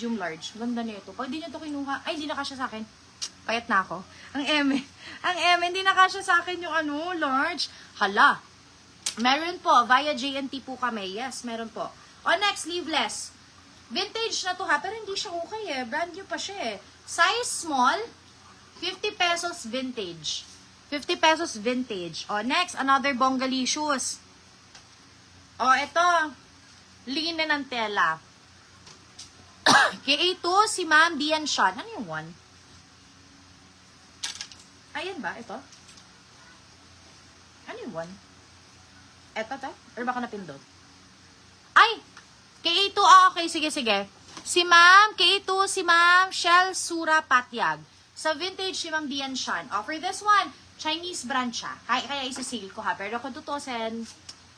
medium, large. Ganda nito. Pag di nyo to kinuha, ay, hindi na kasya sa akin. Payat na ako. Ang hindi na kasya sa akin yung ano, large. Hala. Meron po, via JNT po kami. Yes, meron po. O, next, sleeveless. Vintage na to ha, pero hindi siya okay eh. Brand new pa siya eh. Size small, 50 pesos vintage. 50 pesos vintage. O, next, another Bongali shoes. O, ito. Linen ng tela. KA2, si Ma'am Bian Sean. Ano yung one? Ayan ba? Ito? Ano yung one? Ito, to? Or baka napindot? Ay! KA2, okay, sige. Si Ma'am, KA2, si Ma'am Shell Sura Patyag. Sa vintage, si Ma'am Bian Sean. For this one, Chinese brand siya. Kaya isi-sale ko ha. Pero kung tutusin,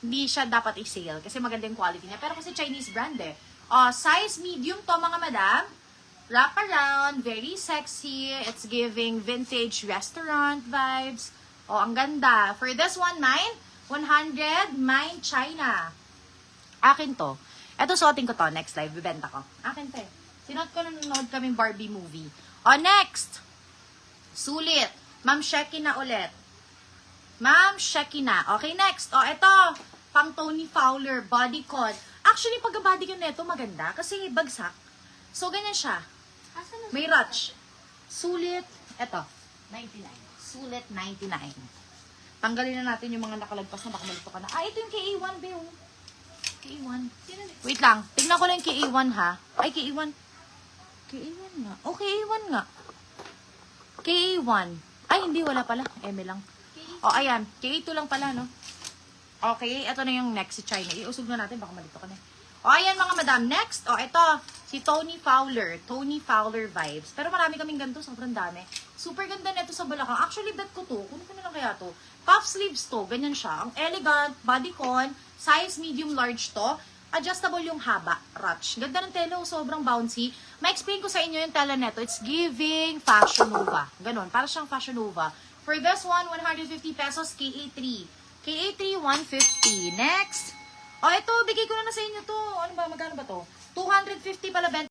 hindi siya dapat i-sale. Kasi maganda yung quality niya. Pero kasi Chinese brand eh. Size medium to mga madam. Wrap around. Very sexy. It's giving vintage restaurant vibes. Ang ganda. For this one, 100. Mine China. Akin to. Eto, suotin ko to. Next live. Bibenta ko. Akin to eh. Sinot ko nanonood kaming Barbie movie. Next. Sulit. Ma'am Shekina ulit. Ma'am Shekina. Okay, next. Ito. Pang Tony Fowler. Bodycon. Actually, pagka-bodycon nito maganda. Kasi bagsak. So, ganyan siya. May rutch. Sulit. Ito. 99. Sulit 99. Tanggalin na natin yung mga nakalagpas na. Baka malito ka na. Ito yung KA1, Beo. KA1. Wait lang. Tignan ko lang yung KA1, ha? Ay, KA1. KA1 nga. KA1 nga. KA1. Ay, hindi. Wala pala. Eme lang. Ayan. KA2 lang pala, no? Okay. Ito na yung next si China. Iusog na natin. Baka malito ka na. Ayan, mga madam. Next. Ito. Si Tony Fowler. Tony Fowler vibes. Pero marami kaming ganito. Sobrang dami. Super ganda nito sa balakang. Actually, bet ko to. Kunin ko na lang kaya to. Puff sleeves to. Ganyan siya. Ang elegant. Bodycon. Size medium large to. Adjustable yung haba. Rutch. Ganda ng tela. Sobrang bouncy. Ma-explain ko sa inyo yung tela neto. It's giving Fashion Nova. Ganon. Para siyang Fashion Nova. For this one, 150 pesos. KA3. KA3, 150. Next. Ito. Bigay ko na sa inyo to. Ano ba? Magkano ba to? 250 pala.